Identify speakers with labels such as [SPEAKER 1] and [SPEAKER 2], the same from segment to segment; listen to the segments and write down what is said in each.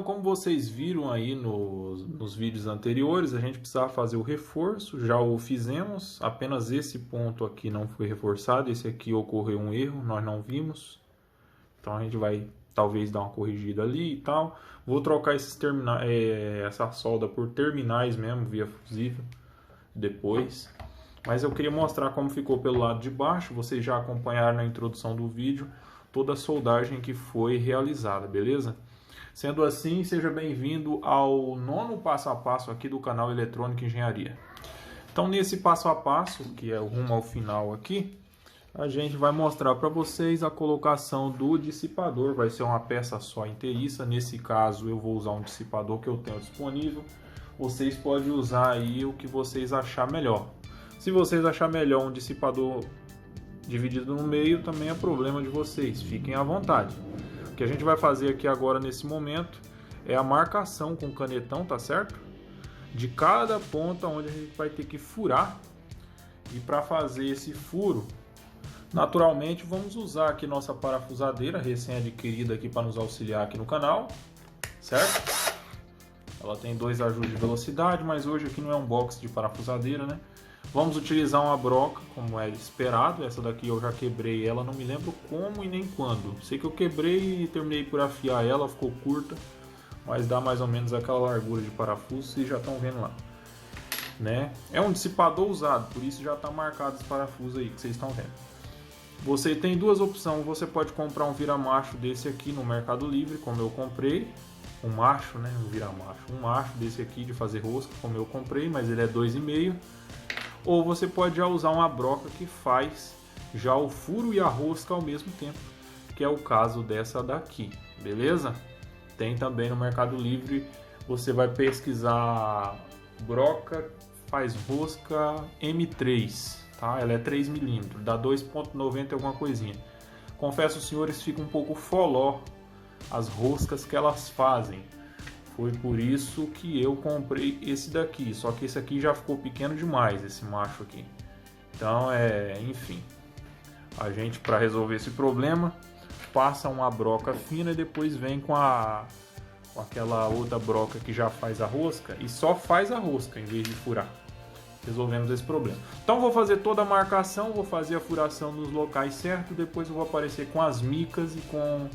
[SPEAKER 1] Como vocês viram aí nos vídeos anteriores, a gente precisava fazer o reforço, já o fizemos, apenas esse ponto aqui não foi reforçado, esse aqui ocorreu um erro, nós não vimos, então a gente vai talvez dar uma corrigida ali e tal. Vou trocar essa solda por terminais mesmo, via fusível, depois. Mas eu queria mostrar como ficou pelo lado de baixo, vocês já acompanharam na introdução do vídeo toda a soldagem que foi realizada, beleza? Sendo assim, seja bem-vindo ao 9º passo a passo aqui do canal Eletrônica Engenharia. Então, nesse passo a passo, que é o rumo ao final aqui, a gente vai mostrar para vocês a colocação do dissipador. Vai ser uma peça só inteiriça. Nesse caso, eu vou usar um dissipador que eu tenho disponível. Vocês podem usar aí o que vocês achar melhor. Se vocês achar melhor um dissipador dividido no meio, também é problema de vocês. Fiquem à vontade. O que a gente vai fazer aqui agora nesse momento é a marcação com canetão, tá certo? De cada ponta onde a gente vai ter que furar. E para fazer esse furo, naturalmente vamos usar aqui nossa parafusadeira recém-adquirida aqui para nos auxiliar aqui no canal, certo? Ela tem 2 ajustes de velocidade, mas hoje aqui não é um box de parafusadeira, né? Vamos utilizar uma broca, como é esperado. Essa daqui eu já quebrei ela, não me lembro como e nem quando. Sei que eu quebrei e terminei por afiar ela, ficou curta, mas dá mais ou menos aquela largura de parafuso, vocês já estão vendo lá, né? É um dissipador usado, por isso já está marcado os parafusos aí que vocês estão vendo. Você tem 2 opções, você pode comprar um vira-macho desse aqui no Mercado Livre, como eu comprei. Um macho, né? Um vira-macho. Um macho desse aqui de fazer rosca, como eu comprei, mas ele é 2,5. Ou você pode já usar uma broca que faz já o furo e a rosca ao mesmo tempo, que é o caso dessa daqui, beleza? Tem também no Mercado Livre, você vai pesquisar broca faz rosca M3, tá? Ela é 3 mm, dá 2,90 alguma coisinha. Confesso, senhores, fica um pouco foló as roscas que elas fazem. Foi por isso que eu comprei esse daqui, só que esse aqui já ficou pequeno demais, esse macho aqui. Então, enfim, a gente, para resolver esse problema, passa uma broca fina e depois vem com aquela outra broca que já faz a rosca e só faz a rosca em vez de furar. Resolvemos esse problema. Então, vou fazer toda a marcação, vou fazer a furação nos locais certos, depois eu vou aparecer com as micas e com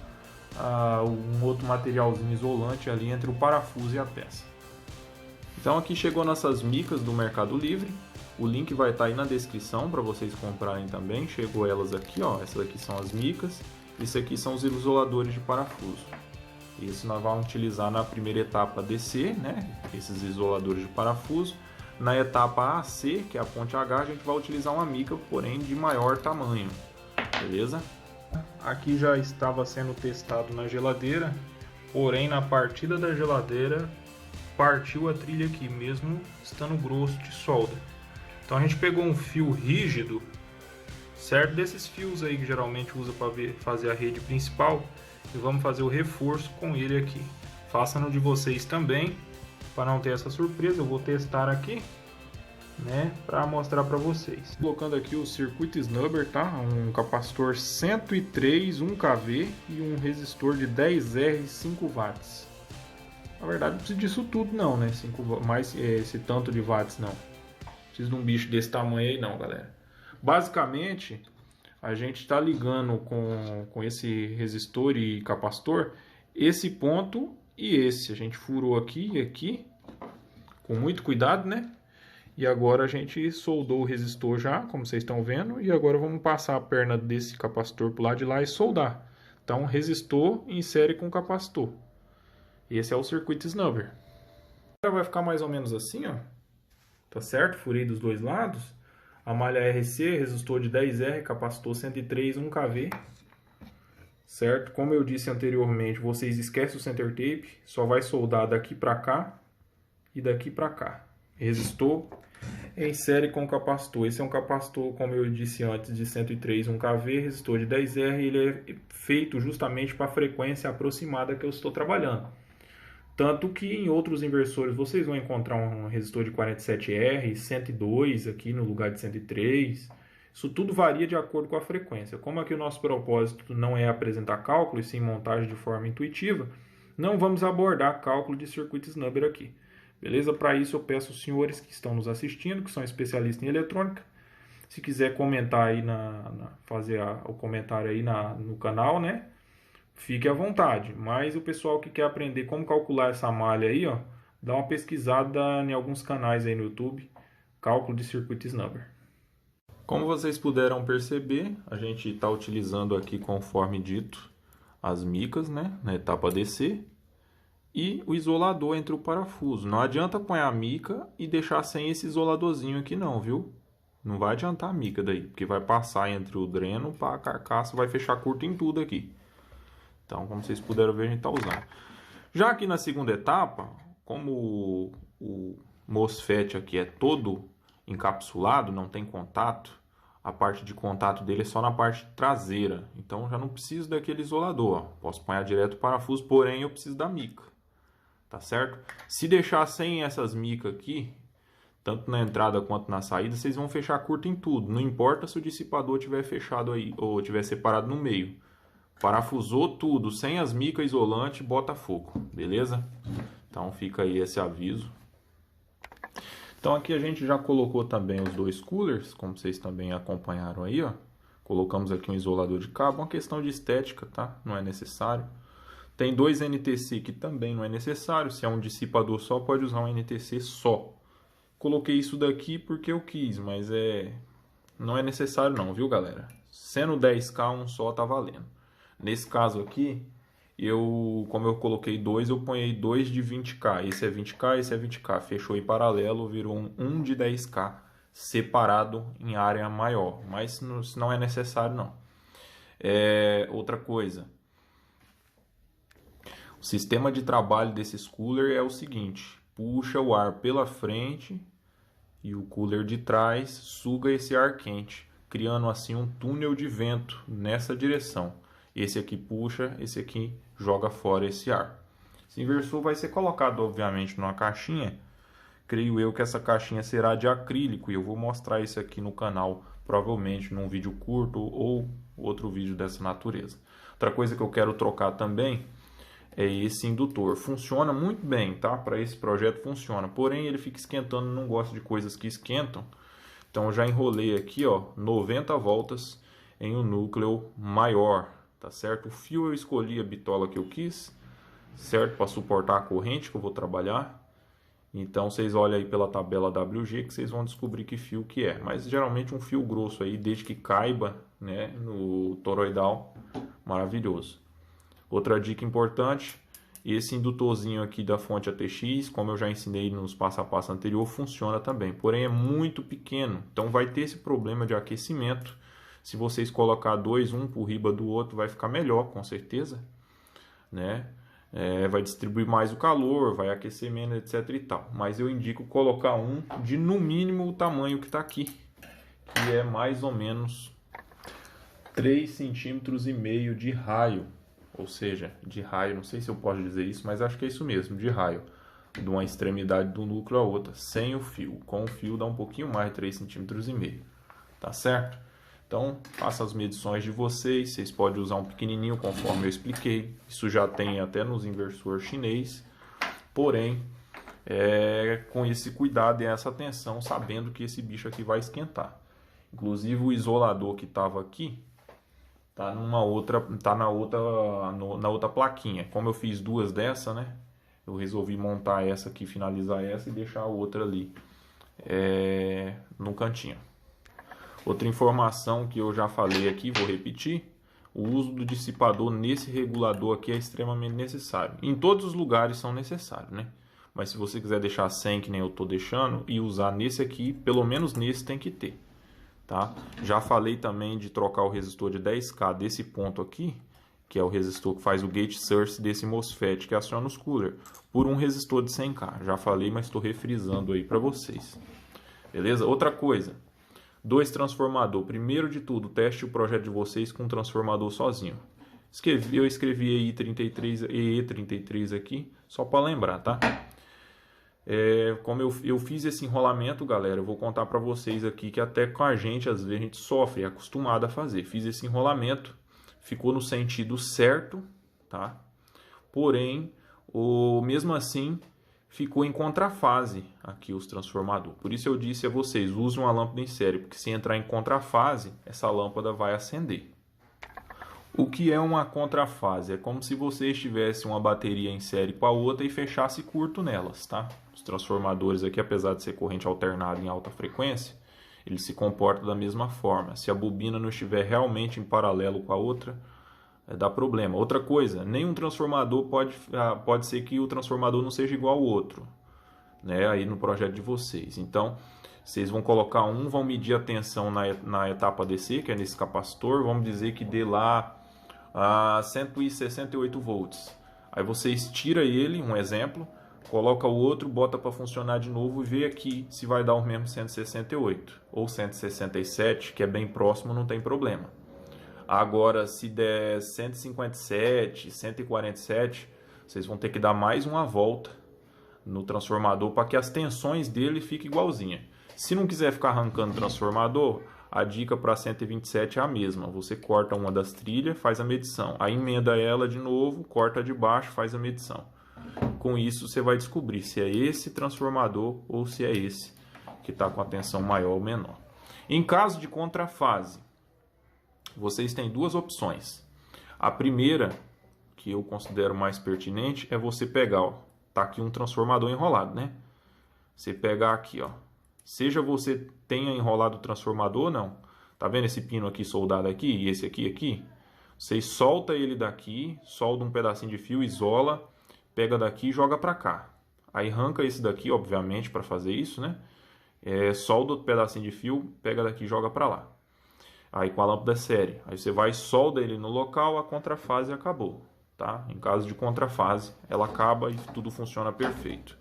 [SPEAKER 1] um outro materialzinho isolante ali entre o parafuso e a peça. Então aqui chegou nossas micas do Mercado Livre, o link vai estar aí na descrição para vocês comprarem também. Chegou elas aqui, ó, essas aqui são as micas, isso aqui são os isoladores de parafuso. Isso nós vamos utilizar na primeira etapa DC, né, esses isoladores de parafuso. Na etapa AC, que é a ponte H, a gente vai utilizar uma mica, porém de maior tamanho, beleza? Aqui já estava sendo testado na geladeira, porém na partida da geladeira partiu a trilha aqui, mesmo estando grosso de solda. Então a gente pegou um fio rígido, certo? Desses fios aí que geralmente usa para fazer a rede principal, e vamos fazer o reforço com ele aqui. Faça no de vocês também, para não ter essa surpresa. Eu vou testar aqui né, para mostrar para vocês. Colocando aqui o circuito snubber, tá? Um capacitor 103 1kV e um resistor de 10R 5 watts. Na verdade não precisa disso tudo não, né? Mais esse tanto de watts não. Precisa de um bicho desse tamanho aí não, galera. Basicamente, a gente está ligando com esse resistor e capacitor esse ponto e esse. A gente furou aqui e aqui com muito cuidado, né? E agora a gente soldou o resistor já, como vocês estão vendo. E agora vamos passar a perna desse capacitor para o lado de lá e soldar. Então, resistor insere com capacitor. Esse é o circuito snubber. Vai ficar mais ou menos assim, ó. Tá certo? Furei dos dois lados. A malha RC, resistor de 10R, capacitor 103 1kV. Certo? Como eu disse anteriormente, vocês esquecem o center tape. Só vai soldar daqui para cá e daqui para cá. Resistor insere com capacitor. Esse é um capacitor, como eu disse antes, de 103 1kV, resistor de 10R. Ele é feito justamente para a frequência aproximada que eu estou trabalhando. Tanto que em outros inversores vocês vão encontrar um resistor de 47R, 102 aqui no lugar de 103. Isso tudo varia de acordo com a frequência. Como aqui o nosso propósito não é apresentar cálculo, e sim montagem de forma intuitiva, não vamos abordar cálculo de circuito snubber aqui. Beleza? Para isso eu peço aos senhores que estão nos assistindo, que são especialistas em eletrônica, se quiser comentar aí, fazer o comentário aí no canal, né? Fique à vontade, mas o pessoal que quer aprender como calcular essa malha aí, ó, dá uma pesquisada em alguns canais aí no YouTube, cálculo de circuito snubber. Como vocês puderam perceber, a gente está utilizando aqui, conforme dito, as micas, né, na etapa DC, e o isolador entre o parafuso. Não adianta pôr a mica e deixar sem esse isoladorzinho aqui não, viu? Não vai adiantar a mica daí, porque vai passar entre o dreno para a carcaça, vai fechar curto em tudo aqui. Então, como vocês puderam ver, a gente está usando. Já aqui na segunda etapa, como o MOSFET aqui é todo encapsulado, não tem contato, a parte de contato dele é só na parte traseira. Então, já não preciso daquele isolador. Ó. Posso apanhar direto o parafuso, porém eu preciso da mica. Tá certo? Se deixar sem essas micas aqui, tanto na entrada quanto na saída, vocês vão fechar curto em tudo. Não importa se o dissipador estiver fechado aí ou estiver separado no meio. Parafusou tudo, sem as micas isolante, bota fogo, beleza? Então fica aí esse aviso. Então aqui a gente já colocou também os dois coolers, como vocês também acompanharam aí, ó. Colocamos aqui um isolador de cabo, uma questão de estética, tá? Não é necessário. Tem dois NTC que também não é necessário, se é um dissipador só, pode usar um NTC só. Coloquei isso daqui porque eu quis, mas não é necessário não, viu galera? Sendo 10K, um só tá valendo. Nesse caso aqui, como eu coloquei dois, eu ponhei dois de 20K. Esse é 20K, esse é 20K. Fechou em paralelo, virou um de 10K separado em área maior. Mas não é necessário não. Outra coisa. O sistema de trabalho desses cooler é o seguinte. Puxa o ar pela frente e o cooler de trás suga esse ar quente, criando assim um túnel de vento nessa direção. Esse aqui puxa, esse aqui joga fora esse ar. Esse inversor vai ser colocado, obviamente, numa caixinha. Creio eu que essa caixinha será de acrílico e eu vou mostrar isso aqui no canal, provavelmente num vídeo curto ou outro vídeo dessa natureza. Outra coisa que eu quero trocar também é esse indutor. Funciona muito bem, tá? Para esse projeto funciona. Porém, ele fica esquentando, não gosto de coisas que esquentam. Então, eu já enrolei aqui, ó, 90 voltas em um núcleo maior. Tá certo? O fio eu escolhi a bitola que eu quis, certo? Para suportar a corrente que eu vou trabalhar. Então vocês olham aí pela tabela WG que vocês vão descobrir que fio que é. Mas geralmente um fio grosso aí, desde que caiba, né, no toroidal, maravilhoso. Outra dica importante, esse indutorzinho aqui da fonte ATX, como eu já ensinei nos passo a passo anterior, funciona também. Porém é muito pequeno, então vai ter esse problema de aquecimento. Se vocês colocar dois, um por riba do outro, vai ficar melhor, com certeza, né? Vai distribuir mais o calor, vai aquecer menos, etc e tal. Mas eu indico colocar um de no mínimo o tamanho que está aqui, que é mais ou menos 3,5 cm de raio. Ou seja, de raio, não sei se eu posso dizer isso, mas acho que é isso mesmo, de raio. de uma extremidade do núcleo à outra, sem o fio. Com o fio dá um pouquinho mais de 3,5 cm, tá certo? Então, faça as medições de vocês podem usar um pequenininho, conforme eu expliquei. Isso já tem até nos inversores chinês, porém, com esse cuidado e essa atenção, sabendo que esse bicho aqui vai esquentar. Inclusive, o isolador que estava aqui, tá na outra plaquinha. Como eu fiz duas dessa, né? Eu resolvi montar essa aqui, finalizar essa e deixar a outra ali no cantinho. Outra informação que eu já falei aqui, vou repetir: o uso do dissipador nesse regulador aqui é extremamente necessário. Em todos os lugares são necessários, né? Mas se você quiser deixar sem, que nem eu estou deixando, e usar nesse aqui, pelo menos nesse tem que ter. Tá? Já falei também de trocar o resistor de 10K desse ponto aqui, que é o resistor que faz o gate source desse MOSFET que aciona os cooler, por um resistor de 100K. Já falei, mas estou refrisando aí para vocês. Beleza? Outra coisa, 2 transformador. Primeiro de tudo, teste o projeto de vocês com um transformador sozinho. Eu escrevi EE33 aqui, só para lembrar, tá? Como eu fiz esse enrolamento, galera, eu vou contar para vocês aqui que até com a gente, às vezes a gente sofre, é acostumado a fazer. Fiz esse enrolamento, ficou no sentido certo, tá? Porém, mesmo assim, ficou em contrafase aqui os transformadores. Por isso eu disse a vocês, usem uma lâmpada em série, porque se entrar em contrafase, essa lâmpada vai acender. O que é uma contrafase? É como se você tivesse uma bateria em série com a outra e fechasse curto nelas, tá? Os transformadores aqui, apesar de ser corrente alternada em alta frequência, eles se comportam da mesma forma. Se a bobina não estiver realmente em paralelo com a outra, dá problema. Outra coisa, nenhum transformador pode ser que o transformador não seja igual ao outro, né? Aí no projeto de vocês. Então, vocês vão colocar vão medir a tensão na etapa DC, que é nesse capacitor, vamos dizer que dê lá a 168 volts. Aí vocês tiram ele, um exemplo, coloca o outro, bota para funcionar de novo e vê aqui se vai dar o mesmo 168 ou 167, que é bem próximo, não tem problema. Agora, se der 157, 147, vocês vão ter que dar mais uma volta no transformador para que as tensões dele fiquem igualzinha. Se não quiser ficar arrancando o transformador, a dica para 127 é a mesma. Você corta uma das trilhas, faz a medição. Aí emenda ela de novo, corta de baixo, faz a medição. Com isso você vai descobrir se é esse transformador ou se é esse que está com a tensão maior ou menor. Em caso de contrafase, vocês têm duas opções. A primeira, que eu considero mais pertinente, é você pegar, ó, tá aqui um transformador enrolado, né? Você pegar aqui, ó. Seja você tenha enrolado o transformador ou não. Tá vendo esse pino aqui soldado aqui e esse aqui? Você solta ele daqui, solda um pedacinho de fio, isola, pega daqui e joga para cá. Aí arranca esse daqui, obviamente, para fazer isso, né? Solda outro pedacinho de fio, pega daqui e joga para lá. Aí com a lâmpada série. Aí você vai, solda ele no local, a contrafase acabou, tá? Em caso de contrafase, ela acaba e tudo funciona perfeito.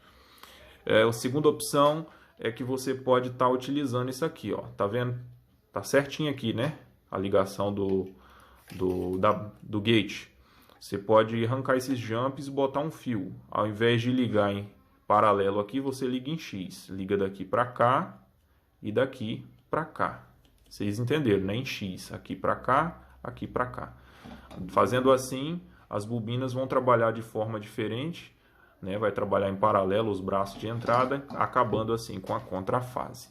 [SPEAKER 1] A segunda opção é que você pode estar utilizando isso aqui, ó. Tá vendo? Tá certinho aqui, né? A ligação do gate. Você pode arrancar esses jumps e botar um fio. Ao invés de ligar em paralelo aqui, você liga em X. Liga daqui para cá e daqui para cá. Vocês entenderam, né? Em X. Aqui para cá, aqui para cá. Fazendo assim, as bobinas vão trabalhar de forma diferente, né? Vai trabalhar em paralelo os braços de entrada, acabando assim com a contrafase.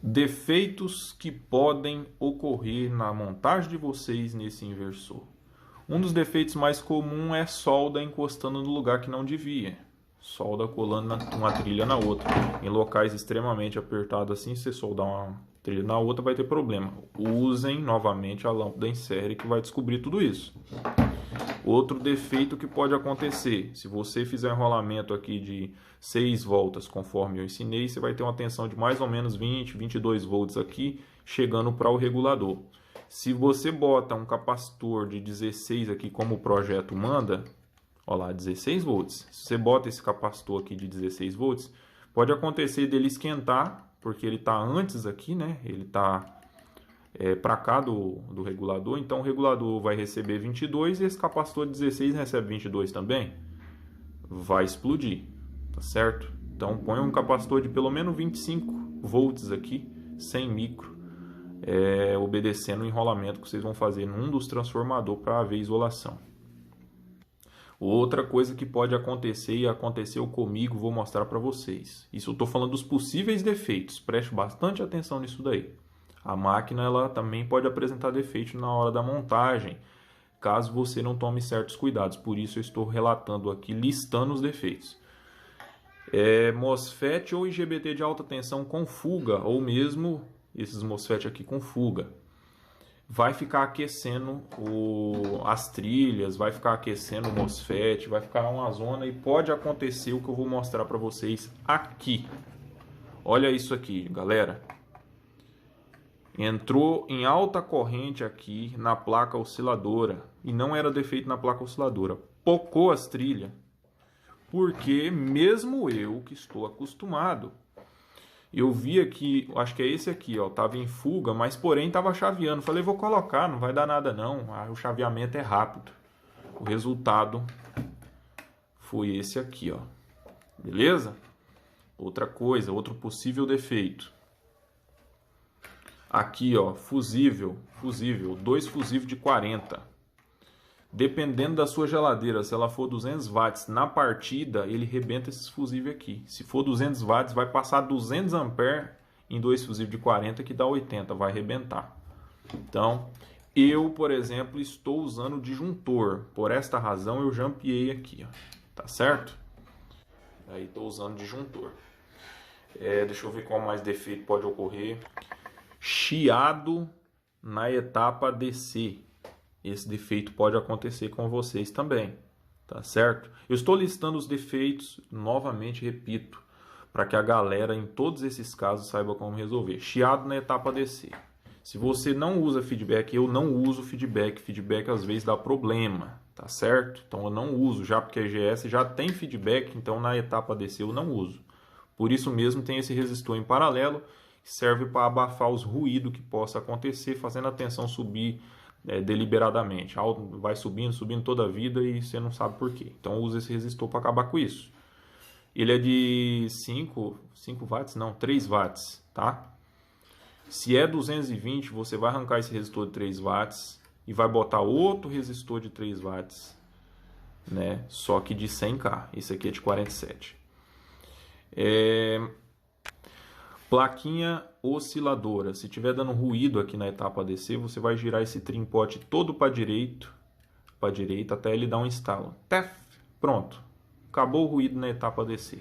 [SPEAKER 1] Defeitos que podem ocorrer na montagem de vocês nesse inversor. Um dos defeitos mais comuns é solda encostando no lugar que não devia. Solda colando uma trilha na outra. Em locais extremamente apertados assim, se você soldar uma trilha na outra vai ter problema. Usem novamente a lâmpada em série que vai descobrir tudo isso. Outro defeito que pode acontecer, se você fizer um enrolamento aqui de 6 voltas, conforme eu ensinei, você vai ter uma tensão de mais ou menos 20, 22 volts aqui, chegando para o regulador. Se você bota um capacitor de 16 aqui, como o projeto manda, ó lá, 16 volts. Se você bota esse capacitor aqui de 16 volts, pode acontecer dele esquentar, porque ele está antes aqui, né? Ele está para cá do regulador, então o regulador vai receber 22 e esse capacitor de 16 recebe 22 também. Vai explodir. tá certo? Então põe um capacitor de pelo menos 25 volts aqui, 100 micro, obedecendo o enrolamento que vocês vão fazer num dos transformadores para haver isolação. Outra coisa que pode acontecer e aconteceu comigo, vou mostrar para vocês. Isso eu estou falando dos possíveis defeitos, preste bastante atenção nisso daí. A máquina ela também pode apresentar defeito na hora da montagem, caso você não tome certos cuidados. Por isso eu estou relatando aqui, listando os defeitos. MOSFET ou IGBT de alta tensão com fuga, ou mesmo esses MOSFET aqui com fuga. Vai ficar aquecendo as trilhas, vai ficar aquecendo o MOSFET, vai ficar uma zona e pode acontecer o que eu vou mostrar para vocês aqui. Olha isso aqui, galera. Entrou em alta corrente aqui na placa osciladora e não era defeito na placa osciladora. Pocou as trilhas, porque mesmo eu que estou acostumado, eu vi aqui, acho que é esse aqui, ó, tava em fuga, mas porém tava chaveando. Falei, vou colocar, não vai dar nada não, o chaveamento é rápido. O resultado foi esse aqui, ó. Beleza? Outra coisa, outro possível defeito. Aqui, ó, fusível, 2 fusíveis de 40. Dependendo da sua geladeira, se ela for 200 watts na partida, ele rebenta esses fusíveis aqui. Se for 200 watts, vai passar 200 amperes em 2 fusíveis de 40, que dá 80, vai rebentar. Então, eu, por exemplo, estou usando disjuntor. Por esta razão, eu jampeei aqui, ó. Tá certo? Aí, estou usando disjuntor. Deixa eu ver qual mais defeito pode ocorrer. Chiado na etapa DC. Esse defeito pode acontecer com vocês também, tá certo? Eu estou listando os defeitos, novamente repito, para que a galera em todos esses casos saiba como resolver. Chiado na etapa DC. Se você não usa feedback, eu não uso feedback. Feedback às vezes dá problema, tá certo? Então eu não uso, já porque a EGS já tem feedback, então na etapa DC eu não uso. Por isso mesmo tem esse resistor em paralelo, que serve para abafar os ruídos que possa acontecer, fazendo a tensão subir deliberadamente. Vai subindo toda a vida e você não sabe por quê. Então usa esse resistor para acabar com isso. Ele é de 5 watts, não, 3 watts, tá? Se é 220, você vai arrancar esse resistor de 3 watts e vai botar outro resistor de 3 watts, né? Só que de 100K. Esse aqui é de 47. Plaquinha osciladora. Se tiver dando ruído aqui na etapa DC, você vai girar esse trimpote todo para direita até ele dar um estalo. Tef! Pronto. Acabou o ruído na etapa DC.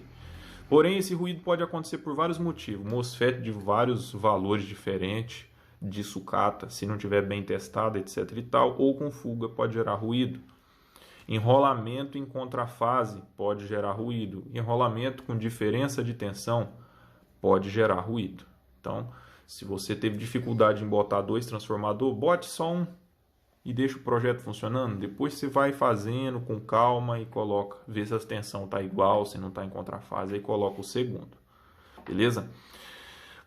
[SPEAKER 1] Porém, esse ruído pode acontecer por vários motivos. MOSFET de vários valores diferentes, de sucata, se não tiver bem testado, etc e tal, ou com fuga pode gerar ruído. Enrolamento em contrafase pode gerar ruído. Enrolamento com diferença de tensão pode gerar ruído. Então, se você teve dificuldade em botar 2 transformadores, bote só um e deixa o projeto funcionando. Depois você vai fazendo com calma e coloca, vê se a tensão está igual, se não está em contrafase, aí coloca o segundo. Beleza?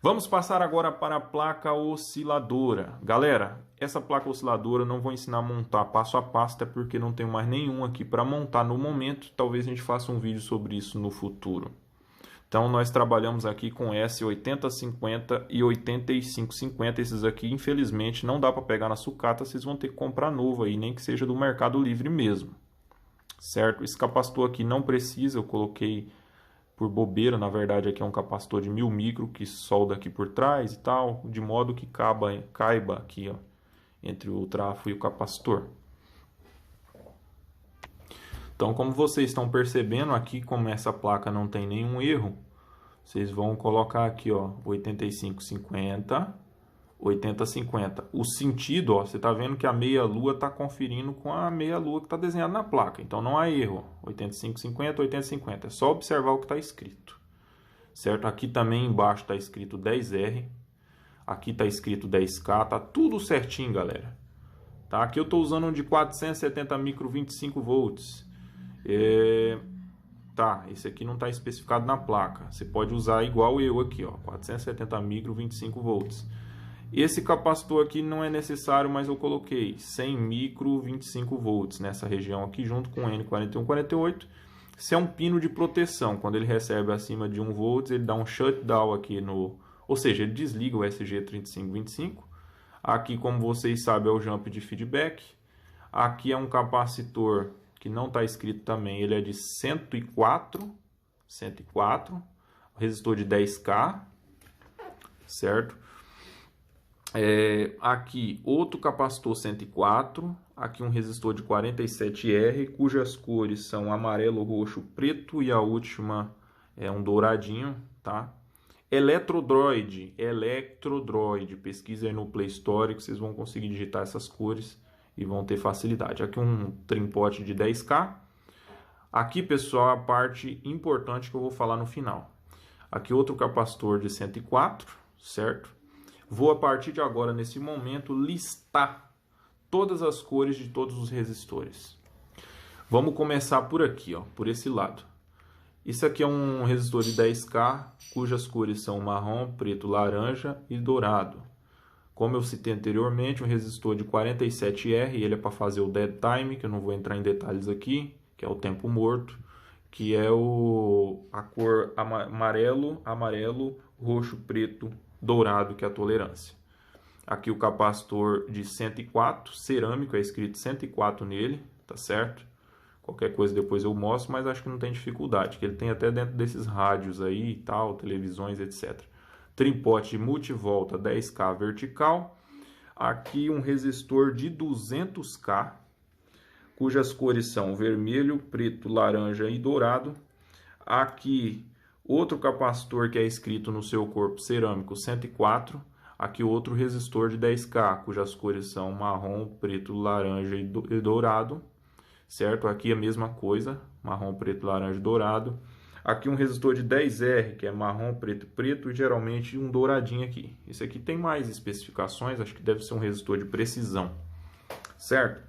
[SPEAKER 1] Vamos passar agora para a placa osciladora. Galera, essa placa osciladora eu não vou ensinar a montar passo a passo, até porque não tenho mais nenhum aqui para montar no momento. Talvez a gente faça um vídeo sobre isso no futuro. Então, nós trabalhamos aqui com S8050 e 8550. Esses aqui, infelizmente, não dá para pegar na sucata. Vocês vão ter que comprar novo aí, nem que seja do Mercado Livre mesmo. Certo? Esse capacitor aqui não precisa. Eu coloquei por bobeira. Na verdade, aqui é um capacitor de 1000 micro que solda aqui por trás e tal. De modo que caiba aqui, ó, entre o trafo e o capacitor. Então, como vocês estão percebendo aqui, como essa placa não tem nenhum erro, vocês vão colocar aqui, ó, 8550, 8050. O sentido, ó, você está vendo que a meia-lua está conferindo com a meia-lua que está desenhada na placa. Então, não há erro. 8550, 8050. É só observar o que está escrito. Certo? Aqui também embaixo está escrito 10R. Aqui está escrito 10K. Tá tudo certinho, galera. Tá? Aqui eu estou usando um de 470 micro 25 volts. Tá, esse aqui não está especificado na placa. Você pode usar igual eu aqui, ó, 470 micro 25 volts. Esse capacitor aqui não é necessário, mas eu coloquei 100 micro 25 volts nessa região aqui, junto com o N4148. Isso é um pino de proteção. Quando ele recebe acima de 1 volts, ele dá um shutdown aqui no... Ou seja, ele desliga o SG3525. Aqui, como vocês sabem, é o jump de feedback. Aqui é um capacitor que não está escrito também. Ele é de 104. Resistor de 10K. Certo? Aqui, outro capacitor 104. Aqui um resistor de 47R, cujas cores são amarelo, roxo, preto e a última é um douradinho, tá? Electrodroid, pesquisa aí no Play Store que vocês vão conseguir digitar essas cores e vão ter facilidade. Aqui um trimpote de 10K. Aqui, pessoal, a parte importante que eu vou falar no final. Aqui outro capacitor de 104, certo? Vou, a partir de agora, nesse momento, listar todas as cores de todos os resistores. Vamos começar por aqui, ó, por esse lado. Isso aqui é um resistor de 10K, cujas cores são marrom, preto, laranja e dourado. Como eu citei anteriormente, um resistor de 47R, ele é para fazer o dead time, que eu não vou entrar em detalhes aqui, que é o tempo morto, que é a cor amarelo, roxo, preto, dourado, que é a tolerância. Aqui o capacitor de 104, cerâmico, é escrito 104 nele, tá certo? Qualquer coisa depois eu mostro, mas acho que não tem dificuldade, que ele tem até dentro desses rádios aí e tal, televisões, etc. Trimpote multivolta 10K vertical. Aqui um resistor de 200K, cujas cores são vermelho, preto, laranja e dourado. Aqui outro capacitor que é escrito no seu corpo cerâmico 104. Aqui outro resistor de 10K, cujas cores são marrom, preto, laranja e dourado. Certo? Aqui a mesma coisa, marrom, preto, laranja e dourado. Aqui um resistor de 10R, que é marrom, preto, preto e geralmente um douradinho aqui. Esse aqui tem mais especificações, acho que deve ser um resistor de precisão. Certo?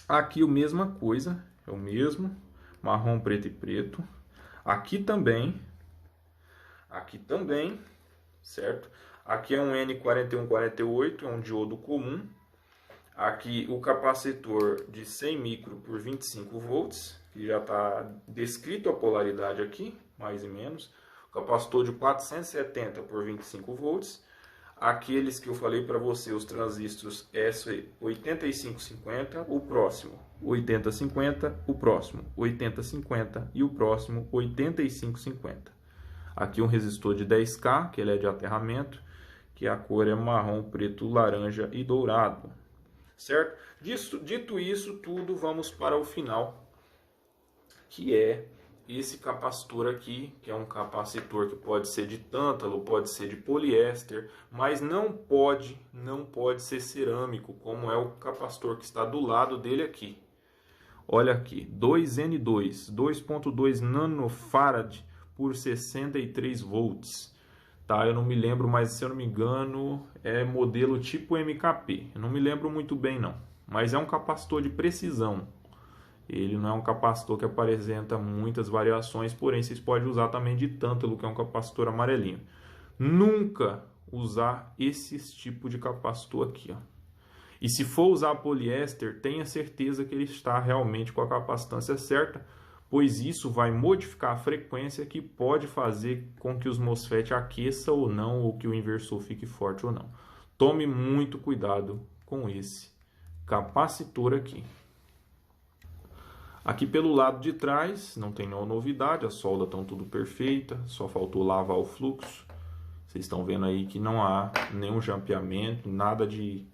[SPEAKER 1] Aqui a mesma coisa, é o mesmo, marrom, preto e preto. Aqui também, certo? Aqui é um N4148, é um diodo comum. Aqui o capacitor de 100 micro por 25 volts, que já está descrito a polaridade aqui, mais e menos. O capacitor de 470 por 25 volts. Aqueles que eu falei para você, os transistores S8550, o próximo 8050, o próximo 8050 e o próximo 8550. Aqui um resistor de 10K, que ele é de aterramento, que a cor é marrom, preto, laranja e dourado. Certo? Dito isso tudo, vamos para o final, que é esse capacitor aqui, que é um capacitor que pode ser de tântalo, pode ser de poliéster, mas não pode ser cerâmico, como é o capacitor que está do lado dele aqui. Olha aqui, 2N2, 2.2 nanofarad por 63 volts. Tá, eu não me lembro, mas se eu não me engano é modelo tipo MKP. Eu não me lembro muito bem não, mas é um capacitor de precisão. Ele não é um capacitor que apresenta muitas variações, porém vocês podem usar também de tântalo, que é um capacitor amarelinho. Nunca usar esse tipo de capacitor aqui, ó. E se for usar poliéster, tenha certeza que ele está realmente com a capacitância certa, pois isso vai modificar a frequência, que pode fazer com que os MOSFET aqueça ou não, ou que o inversor fique forte ou não. Tome muito cuidado com esse capacitor aqui. Aqui pelo lado de trás não tem nenhuma novidade, as soldas estão tudo perfeita, só faltou lavar o fluxo. Vocês estão vendo aí que não há nenhum jampeamento, nada de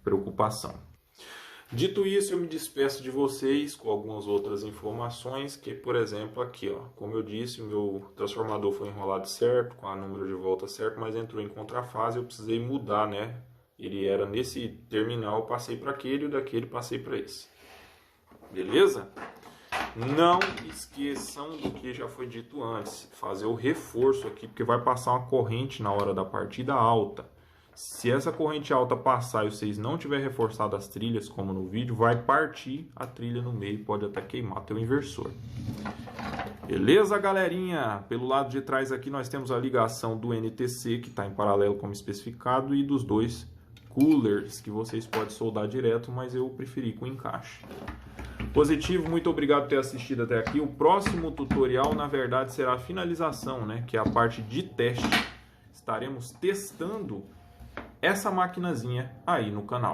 [SPEAKER 1] preocupação. Dito isso, eu me despeço de vocês com algumas outras informações, que, por exemplo, aqui, ó, como eu disse, o meu transformador foi enrolado certo, com a número de volta certo, mas entrou em contrafase, eu precisei mudar, né? Ele era nesse terminal, eu passei para aquele, e daquele passei para esse. Beleza? Não esqueçam do que já foi dito antes, fazer o reforço aqui, porque vai passar uma corrente na hora da partida alta. Se essa corrente alta passar e vocês não tiverem reforçado as trilhas, como no vídeo, vai partir a trilha no meio, pode até queimar teu inversor. Beleza, galerinha? Pelo lado de trás aqui nós temos a ligação do NTC, que está em paralelo como especificado, e dos dois coolers, que vocês podem soldar direto, mas eu preferi com encaixe. Positivo, muito obrigado por ter assistido até aqui. O próximo tutorial, na verdade, será a finalização, né? Que é a parte de teste. Estaremos testando essa maquinazinha aí no canal.